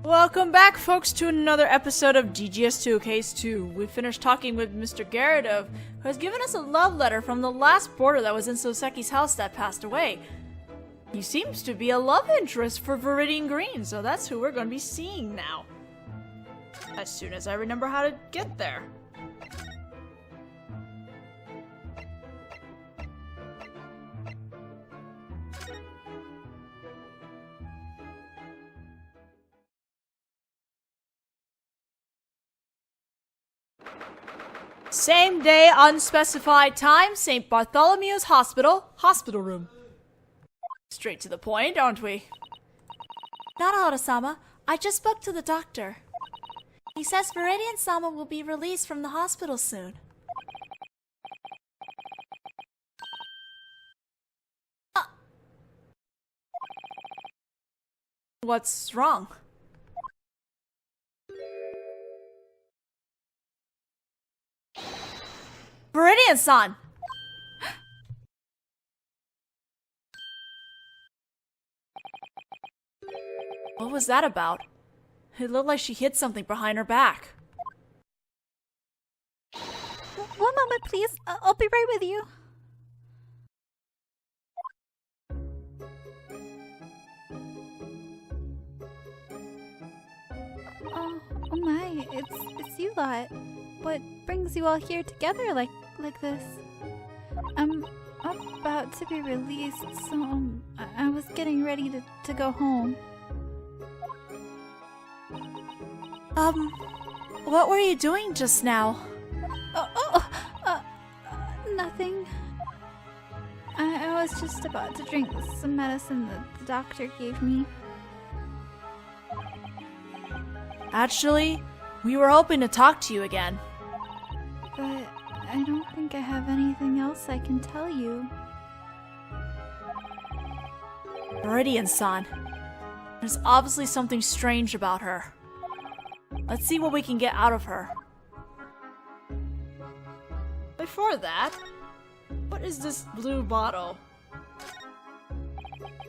Welcome back, folks, to another episode of DGS2 Case 2. We finished talking with Mr. Garrideb, who has given us a love letter from the last boarder that was in Souseki's house that passed away. He seems to be a love interest for Viridian Green, so that's who we're going to be seeing now. As soon as I remember how to get there. Same day, unspecified time, St. Bartholomew's Hospital, hospital room. Straight to the point, aren't we? Naruhodō-sama, I just spoke to the doctor. He says Viridian-sama will be released from the hospital soon. What's wrong? Viridian-san! What was that about? It looked like she hid something behind her back. One moment, please. I'll be right with you. Oh my, it's you lot. What brings you all here together like this? I'm about to be released, so I was getting ready to go home. What were you doing just now? Nothing. I was just about to drink some medicine that the doctor gave me. Actually, we were hoping to talk to you again. But I don't think I have anything else I can tell you. Viridian-san. There's obviously something strange about her. Let's see what we can get out of her. Before that, what is this blue bottle?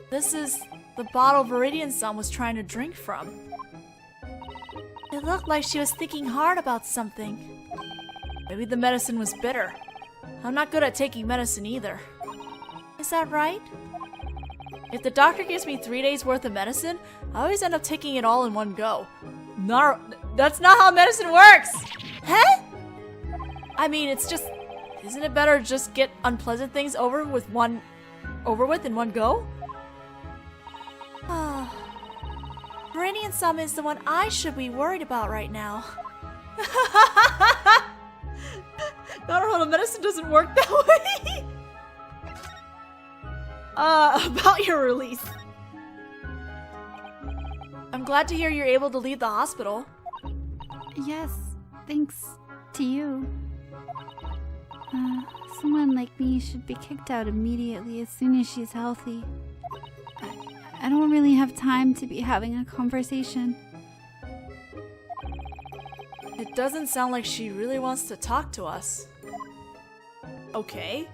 This is the bottle Viridian-san was trying to drink from. It looked like she was thinking hard about something. Maybe the medicine was bitter. I'm not good at taking medicine either. Is that right? If the doctor gives me 3 days worth of medicine, I always end up taking it all in one go. That's not how medicine works! Huh? I mean, it's just... Isn't it better to just get unpleasant things over with in one go? Viridian-sama is the one I should be worried about right now. Naruhodō, medicine doesn't work that way! About your release. I'm glad to hear you're able to leave the hospital. Yes, thanks to you. Someone like me should be kicked out immediately as soon as she's healthy. I don't really have time to be having a conversation. It doesn't sound like she really wants to talk to us. Okay,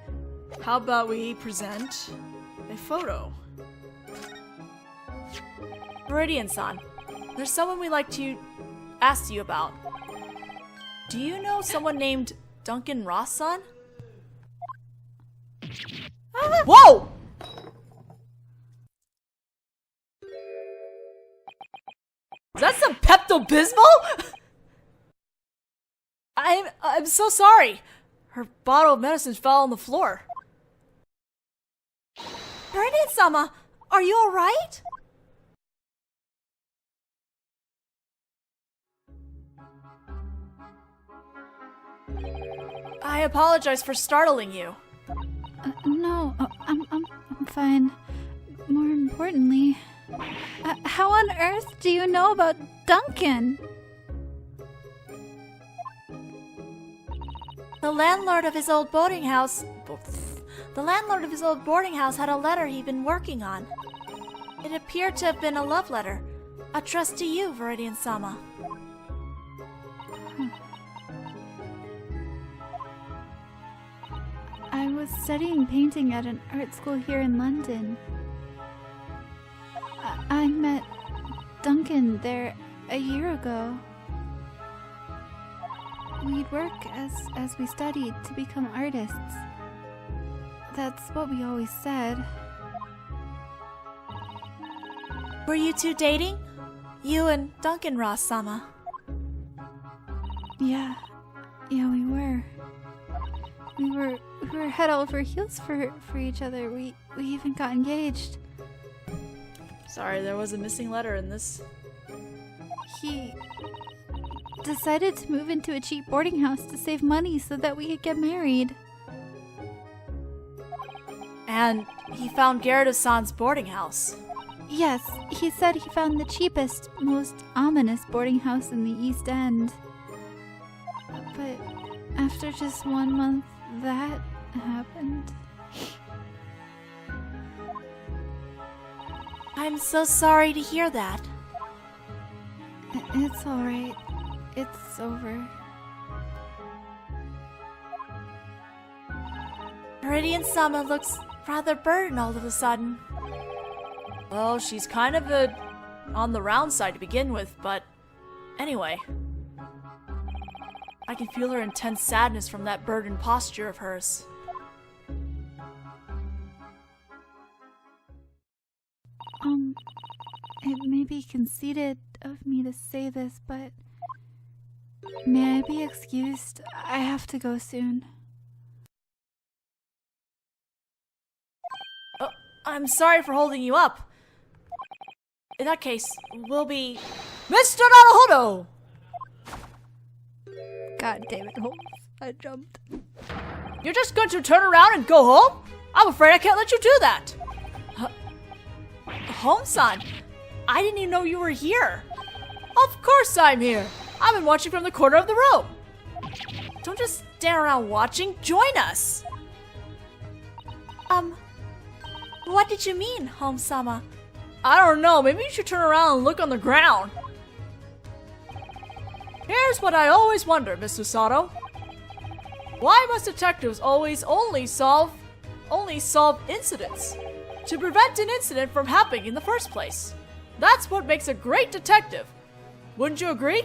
how about we present a photo? Viridian-san, there's someone we'd like to ask you about. Do you know someone named Duncan Ross-san? Whoa! Is that some Pepto-Bismol? I'm so sorry. Her bottle of medicine fell on the floor. Viridian-sama, are you alright? I apologize for startling you. No, I'm fine. More importantly, how on earth do you know about Duncan? The landlord of his old boarding house had a letter he'd been working on. It appeared to have been a love letter, addressed to you, Viridian-sama. I was studying painting at an art school here in London. I met Duncan there a year ago. We'd work as we studied to become artists. That's what we always said. Were you two dating? You and Duncan Ross-sama? Yeah, we were. We were head over heels for each other. We even got engaged. Sorry, there was a missing letter in this. He decided to move into a cheap boarding house to save money so that we could get married. And he found Garrideb-san's boarding house. Yes, he said he found the cheapest, most ominous boarding house in the East End. But after just 1 month, that happened. I'm so sorry to hear that. It's alright. It's over. Viridian-sama looks rather burdened all of a sudden. Well, she's kind of on the round side to begin with, but anyway. I can feel her intense sadness from that burdened posture of hers. It may be conceited of me to say this, but may I be excused? I have to go soon. Oh, I'm sorry for holding you up. In that case, we'll be Mr. Naruhodō! God damn it, Holmes. I jumped. You're just going to turn around and go home? I'm afraid I can't let you do that. Home-san, I didn't even know you were here. Of course I'm here. I've been watching from the corner of the room. Don't just stand around watching. Join us. What did you mean, Home-sama? I don't know. Maybe you should turn around and look on the ground. Here's what I always wonder, Miss Susato. Why must detectives always only solve incidents? To prevent an incident from happening in the first place. That's what makes a great detective. Wouldn't you agree?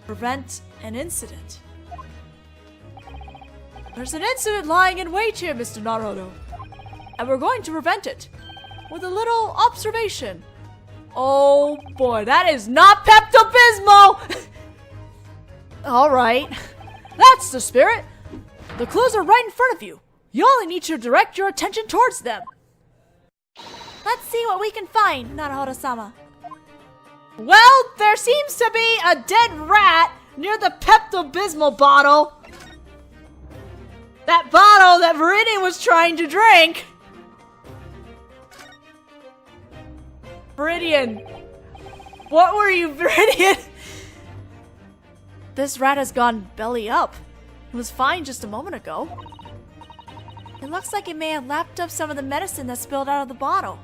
Prevent an incident. There's an incident lying in wait here, Mr. Naruhodō. And we're going to prevent it. With a little observation. Oh boy, that is not Pepto-Bismol! Alright. That's the spirit. The clues are right in front of you. You only need to direct your attention towards them. Let's see what we can find, Naruhodō-sama. Well, there seems to be a dead rat near the Pepto-Bismol bottle. That bottle that Viridian was trying to drink. Viridian. What were you, Viridian? This rat has gone belly up. It was fine just a moment ago. It looks like it may have lapped up some of the medicine that spilled out of the bottle.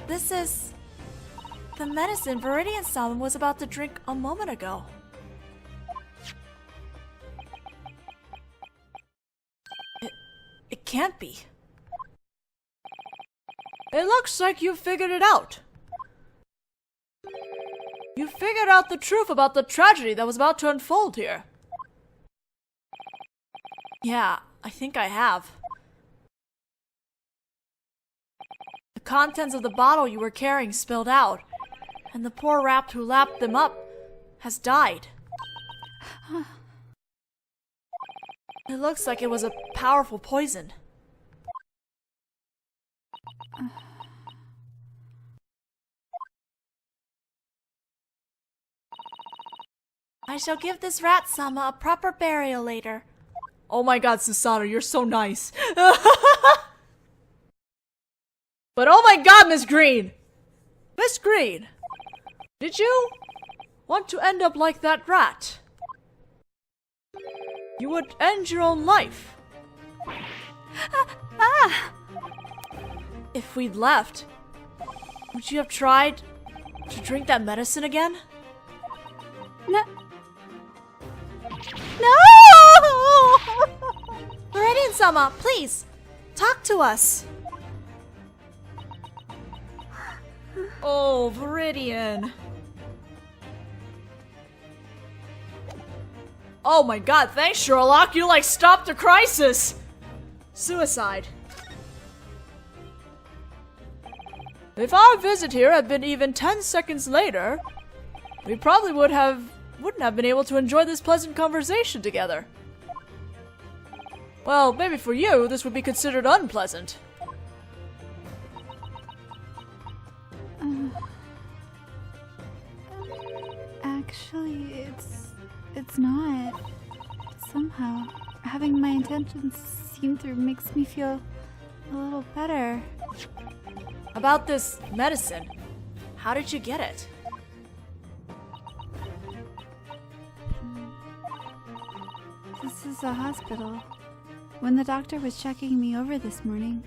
This is the medicine Viridian-sama was about to drink a moment ago. It can't be. It looks like you figured it out. You figured out the truth about the tragedy that was about to unfold here. Yeah, I think I have. The contents of the bottle you were carrying spilled out, and the poor rat who lapped them up has died. It looks like it was a powerful poison. I shall give this rat-sama a proper burial later. Oh my god, Susato, you're so nice. But oh my god, Miss Green! Miss Green, did you want to end up like that rat? You would end your own life. If we'd left, would you have tried to drink that medicine again? No! Viridian-sama, please, talk to us. Oh, Viridian. Oh my god, thanks Sherlock, you like stopped a crisis! Suicide. If our visit here had been even 10 seconds later, we probably wouldn't have been able to enjoy this pleasant conversation together. Well, maybe for you, this would be considered unpleasant. Actually, it's not. Somehow, having my intentions seen through makes me feel a little better. About this medicine, how did you get it? This is a hospital. When the doctor was checking me over this morning,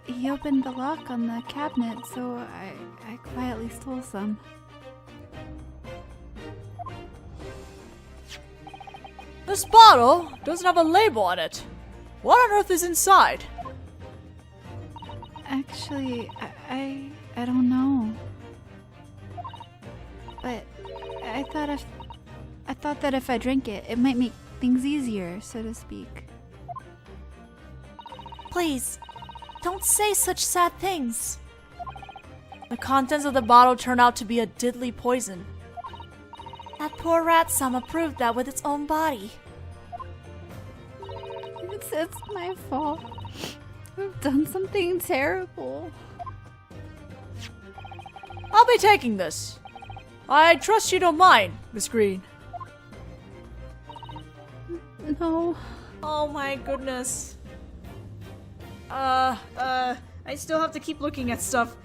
he opened the lock on the cabinet, so I quietly stole some. This bottle doesn't have a label on it. What on earth is inside? Actually, I don't know. But I thought that if I drank it, it might make things easier, so to speak. Please, don't say such sad things. The contents of the bottle turned out to be a deadly poison. That poor rat-sama proved that with its own body. It's my fault. I've done something terrible. I'll be taking this. I trust you don't mind, Miss Green. No. Oh my goodness. I still have to keep looking at stuff.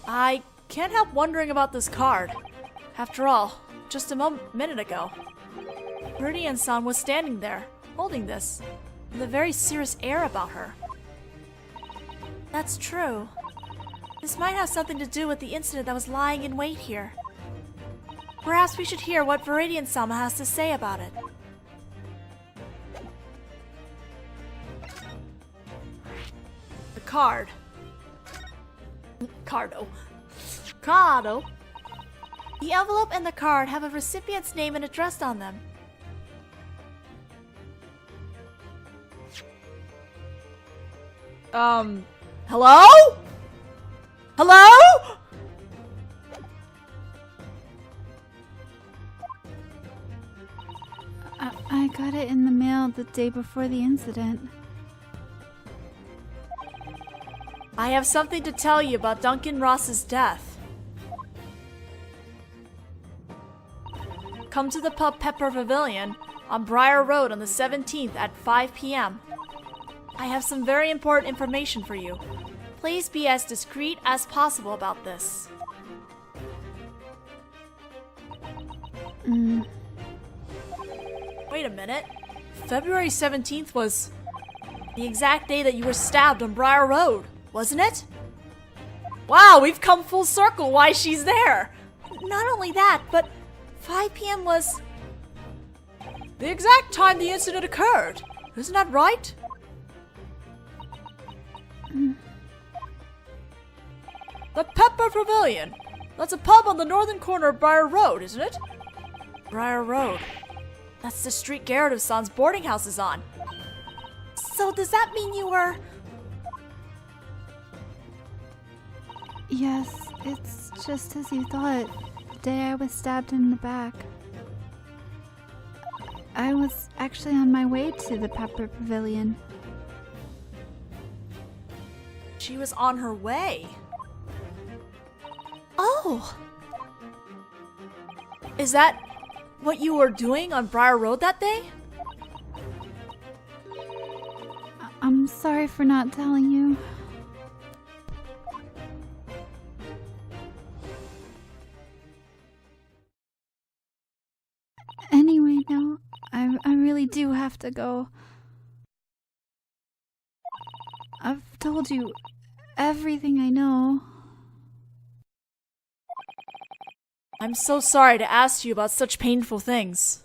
I can't help wondering about this card. After all, just a minute ago, Viridian-san was standing there, holding this, with a very serious air about her. That's true. This might have something to do with the incident that was lying in wait here. Perhaps we should hear what Viridian-sama has to say about it. The card. Cardo. The envelope and the card have a recipient's name and address on them. Hello? Hello? I got it in the mail the day before the incident. I have something to tell you about Duncan Ross's death. Come to the pub Pepper Pavilion on Briar Road on the 17th at 5 p.m. I have some very important information for you. Please be as discreet as possible about this. Wait a minute. February 17th was the exact day that you were stabbed on Briar Road, wasn't it? Wow, we've come full circle why she's there. Not only that, but 5 p.m. was the exact time the incident occurred. Isn't that right? The Pepper Pavilion. That's a pub on the northern corner of Briar Road, isn't it? Briar Road. That's the street Garrideb-san's boarding house is on. So does that mean you were... Yes, it's just as you thought. The day I was stabbed in the back. I was actually on my way to the Pepper Pavilion. She was on her way. Oh! Is that what you were doing on Briar Road that day? I'm sorry for not telling you. Anyway, now, I really do have to go. I've told you everything I know. I'm so sorry to ask you about such painful things.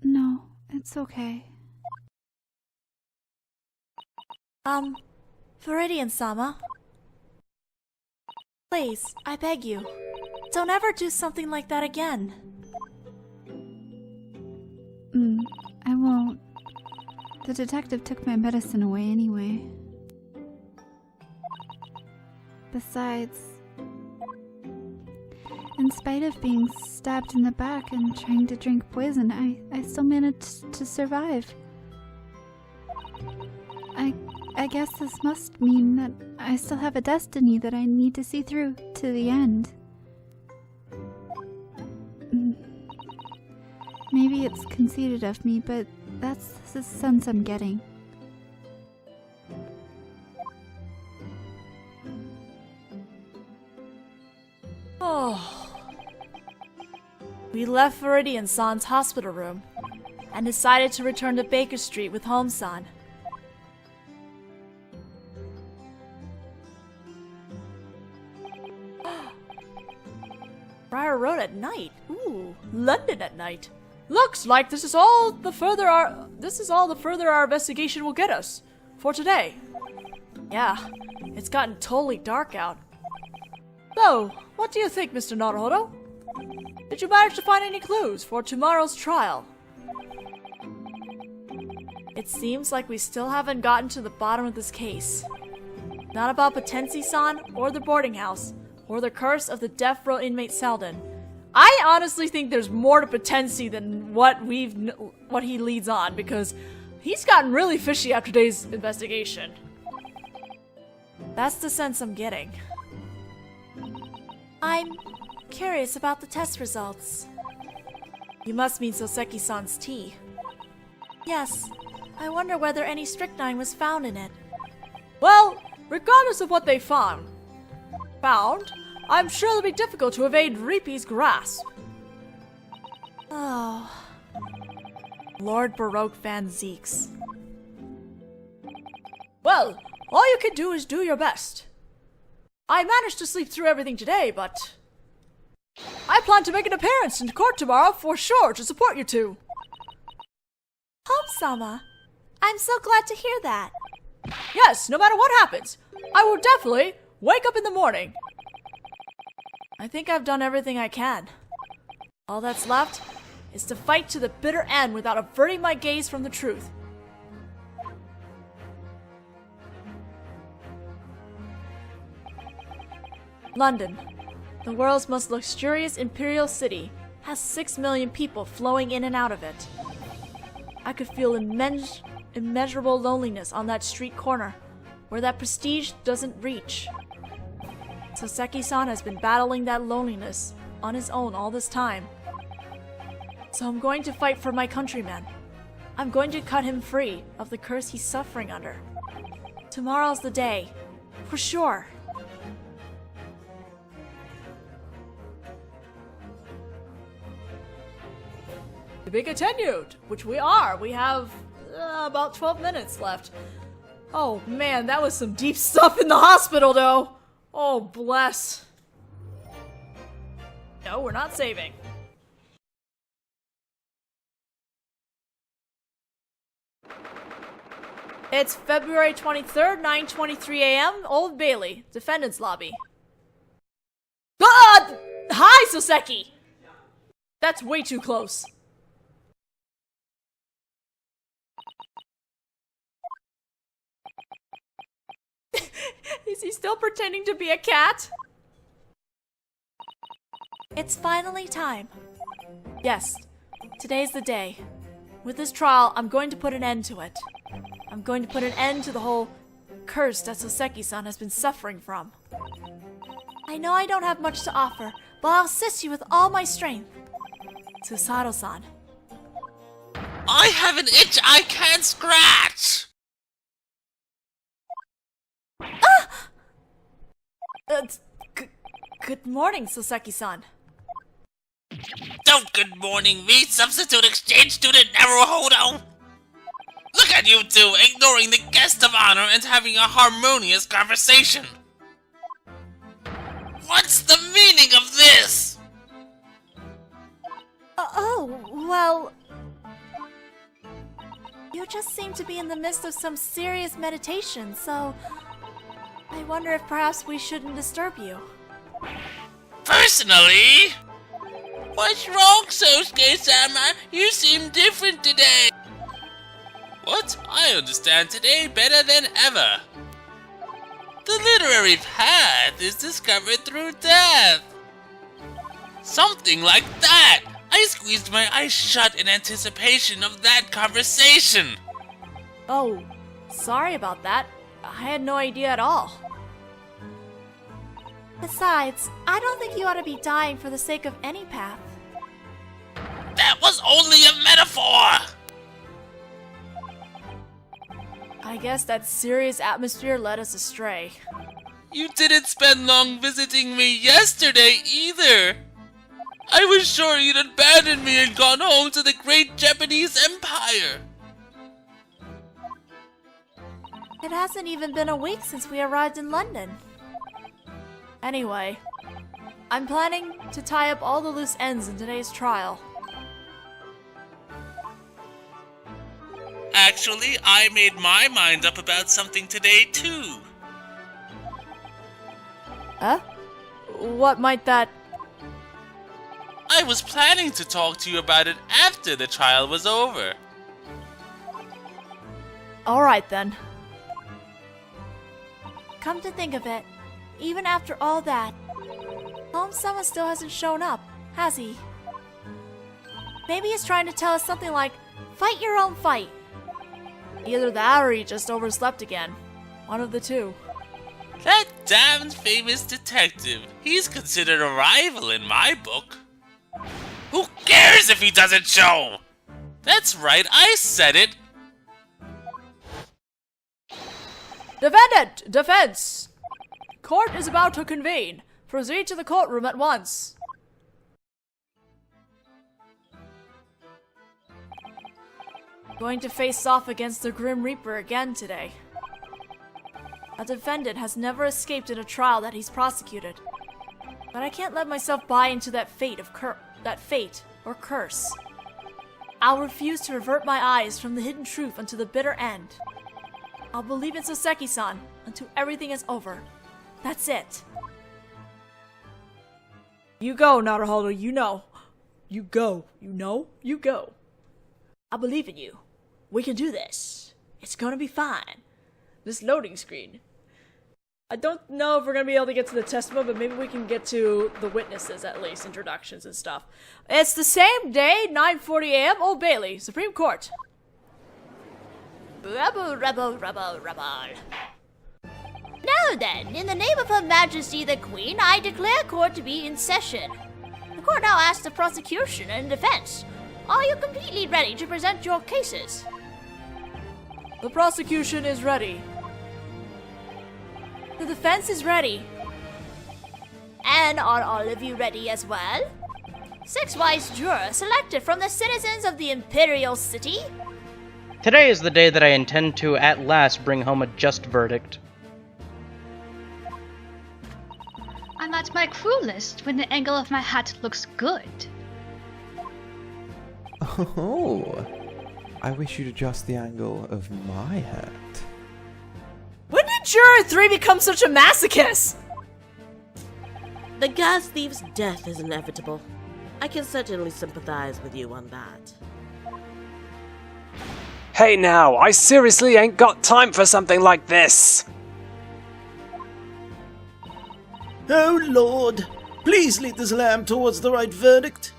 No, it's okay. Viridian-sama. Please, I beg you. Don't ever do something like that again. I won't. The detective took my medicine away anyway. Besides, in spite of being stabbed in the back and trying to drink poison, I still managed to survive. I guess this must mean that I still have a destiny that I need to see through to the end. Maybe it's conceited of me, but that's the sense I'm getting. Oh. We left Viridian-san's hospital room and decided to return to Baker Street with Home-san. Briar Road at night. Ooh, London at night. Looks like this is all the further our investigation will get us for today. Yeah, it's gotten totally dark out. So, what do you think, Mr. Naruhodō? Did you manage to find any clues for tomorrow's trial? It seems like we still haven't gotten to the bottom of this case. Not about Potensi-san or the boarding house, or the curse of the death row inmate Selden. I honestly think there's more to Potensi than what he leads on, because he's gotten really fishy after today's investigation. That's the sense I'm getting. I'm curious about the test results. You must mean Souseki-san's tea. Yes, I wonder whether any strychnine was found in it. Well, regardless of what they found, I'm sure it'll be difficult to evade Reepe's grasp. Oh. Lord Baroque Van Zeeks. Well, all you can do is do your best. I managed to sleep through everything today, but I plan to make an appearance in court tomorrow for sure to support you two. Home-sama, I'm so glad to hear that. Yes, no matter what happens, I will definitely wake up in the morning. I think I've done everything I can. All that's left is to fight to the bitter end without averting my gaze from the truth. London, the world's most luxurious imperial city, has 6 million people flowing in and out of it. I could feel immeasurable loneliness on that street corner, where that prestige doesn't reach. Souseki-san has been battling that loneliness on his own all this time. So I'm going to fight for my countryman. I'm going to cut him free of the curse he's suffering under. Tomorrow's the day, for sure. To be continued, which we are. We have about 12 minutes left. Oh man, that was some deep stuff in the hospital though. Oh, bless. No, we're not saving. It's February 23rd, 9:23 a.m., Old Bailey, Defendant's Lobby. Hi, Souseki! That's way too close. Is he still pretending to be a cat? It's finally time. Yes, today's the day. With this trial, I'm going to put an end to it. I'm going to put an end to the whole curse that Souseki-san has been suffering from. I know I don't have much to offer, but I'll assist you with all my strength. Susato-san. I have an itch I can't scratch! Good morning, Souseki-san. Don't good morning me, substitute exchange student Naruhodō! Look at you two, ignoring the guest of honor and having a harmonious conversation! What's the meaning of this? Well... You just seem to be in the midst of some serious meditation, so I wonder if perhaps we shouldn't disturb you. Personally? What's wrong, Souseki-sama? You seem different today. What? I understand today better than ever. The literary path is discovered through death. Something like that. I squeezed my eyes shut in anticipation of that conversation. Oh, sorry about that. I had no idea at all. Besides, I don't think you ought to be dying for the sake of any path. That was only a metaphor! I guess that serious atmosphere led us astray. You didn't spend long visiting me yesterday either. I was sure you'd abandoned me and gone home to the great Japanese Empire. It hasn't even been a week since we arrived in London. Anyway, I'm planning to tie up all the loose ends in today's trial. Actually, I made my mind up about something today too. Huh? What might that... I was planning to talk to you about it after the trial was over. Alright then. Come to think of it, even after all that, Holmes-sama still hasn't shown up, has he? Maybe he's trying to tell us something like, fight your own fight. Either that or he just overslept again. One of the two. That damned famous detective. He's considered a rival in my book. Who cares if he doesn't show? That's right, I said it. Defendant! Defense! Court is about to convene. Proceed to the courtroom at once. Going to face off against the Grim Reaper again today. A defendant has never escaped in a trial that he's prosecuted. But I can't let myself buy into that fate or curse. I'll refuse to revert my eyes from the hidden truth unto the bitter end. I'll believe in Souseki-san until everything is over. That's it. You go, Naruhodō, you know. You go, you know, you go. I believe in you. We can do this. It's gonna be fine. This loading screen. I don't know if we're gonna be able to get to the testimony, but maybe we can get to the witnesses at least, introductions and stuff. It's the same day, 9:40 a.m., Old Bailey, Supreme Court. Rebel. Now then, in the name of Her Majesty the Queen, I declare court to be in session. The court now asks the prosecution and defense. Are you completely ready to present your cases? The prosecution is ready. The defense is ready. And are all of you ready as well? 6 wise jurors selected from the citizens of the Imperial City. Today is the day that I intend to, at last, bring home a just verdict. I'm at my crew list when the angle of my hat looks good. Oh, I wish you'd adjust the angle of my hat. When did Juror 3 become such a masochist? The gas thief's death is inevitable. I can certainly sympathize with you on that. Hey now, I seriously ain't got time for something like this! Oh Lord, please lead this lamb towards the right verdict.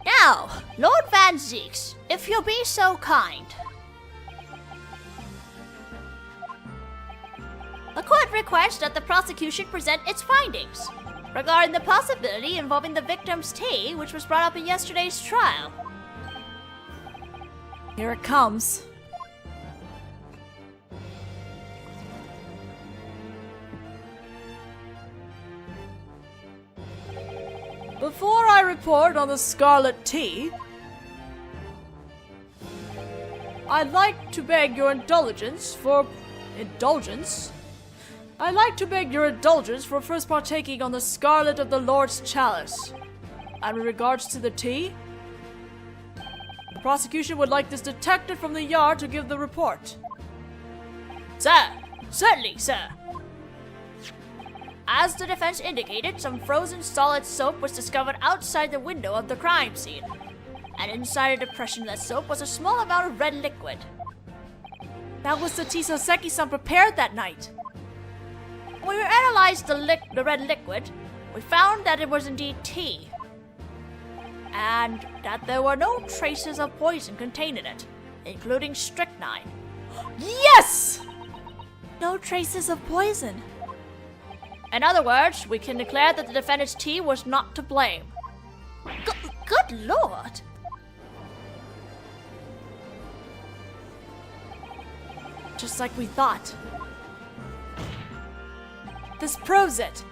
Now, Lord Van Zeeks, if you'll be so kind. The court requests that the prosecution present its findings regarding the possibility involving the victim's tea, which was brought up in yesterday's trial. Here it comes. Before I report on the Scarlet Tea, I'd like to beg your indulgence for first partaking on the Scarlet of the Lord's Chalice. And with regards to the tea, prosecution would like this detective from the yard to give the report. Sir, certainly, sir. As the defense indicated, some frozen solid soap was discovered outside the window of the crime scene. And inside a depression in that soap was a small amount of red liquid. That was the tea Souseki-san prepared that night. When we analyzed the red liquid, we found that it was indeed tea. And that there were no traces of poison contained in it, including strychnine. Yes! No traces of poison. In other words, we can declare that the defendant's tea was not to blame. Good lord! Just like we thought. This proves it.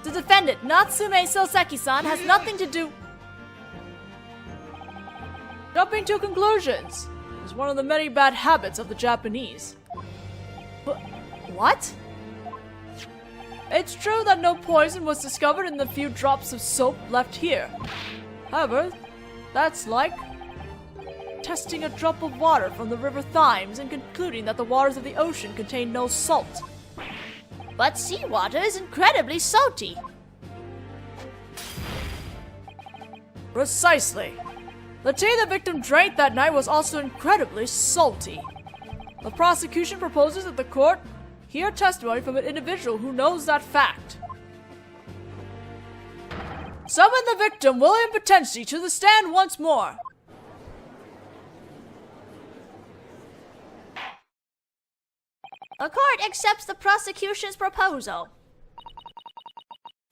The defendant, Natsume Souseki-san, has nothing to do... Jumping to conclusions is one of the many bad habits of the Japanese. What? It's true that no poison was discovered in the few drops of soap left here. However, that's like testing a drop of water from the river Thames and concluding that the waters of the ocean contain no salt. But seawater is incredibly salty. Precisely. The tea the victim drank that night was also incredibly salty. The prosecution proposes that the court hear testimony from an individual who knows that fact. Summon the victim, William Potensi, to the stand once more. The court accepts the prosecution's proposal.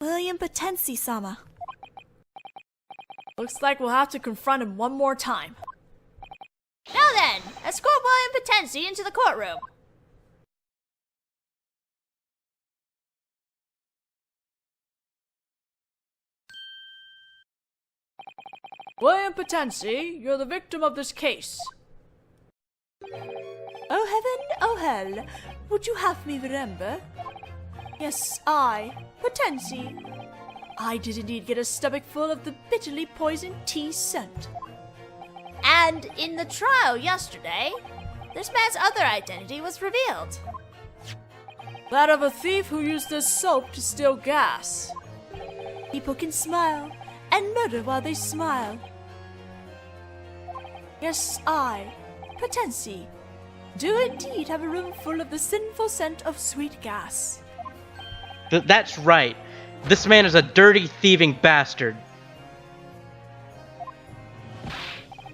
William Potensi-sama. Looks like we'll have to confront him one more time. Now then, escort William Potensi into the courtroom. William Potensi, you're the victim of this case. Oh heaven, oh hell, would you have me remember? Yes, I, Potensi. I did indeed get a stomach full of the bitterly poisoned tea scent. And in the trial yesterday, this man's other identity was revealed. That of a thief who used this soap to steal gas. People can smile and murder while they smile. Yes, I, Potensi, do indeed have a room full of the sinful scent of sweet gas. That's right. This man is a dirty, thieving bastard.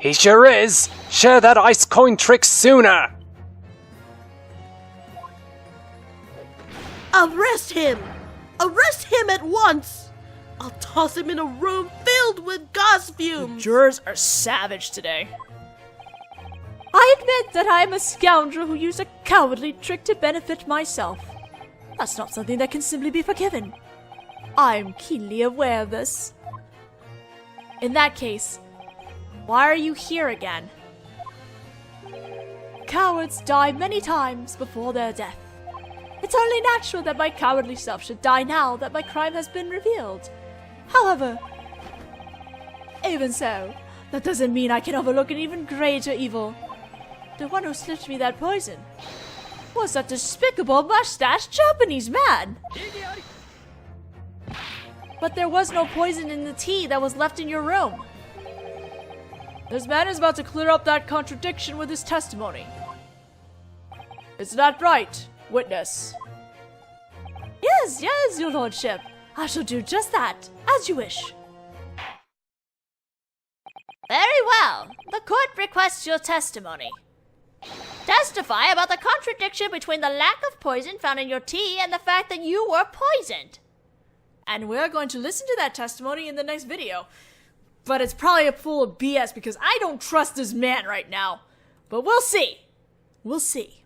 He sure is. Share that ice coin trick sooner. Arrest him! Arrest him at once! I'll toss him in a room filled with gas fumes! Jurors are savage today. I admit that I am a scoundrel who used a cowardly trick to benefit myself. That's not something that can simply be forgiven. I'm keenly aware of this. In that case, why are you here again? Cowards die many times before their death. It's only natural that my cowardly self should die now that my crime has been revealed. However, even so, that doesn't mean I can overlook an even greater evil. The one who slipped me that poison was that despicable mustached Japanese man. But there was no poison in the tea that was left in your room. This man is about to clear up that contradiction with his testimony. Is that right, witness? Yes, yes, your lordship. I shall do just that, as you wish. Very well. The court requests your testimony. Testify about the contradiction between the lack of poison found in your tea and the fact that you were poisoned. And we're going to listen to that testimony in the next video. But it's probably full of BS because I don't trust this man right now. But we'll see. We'll see.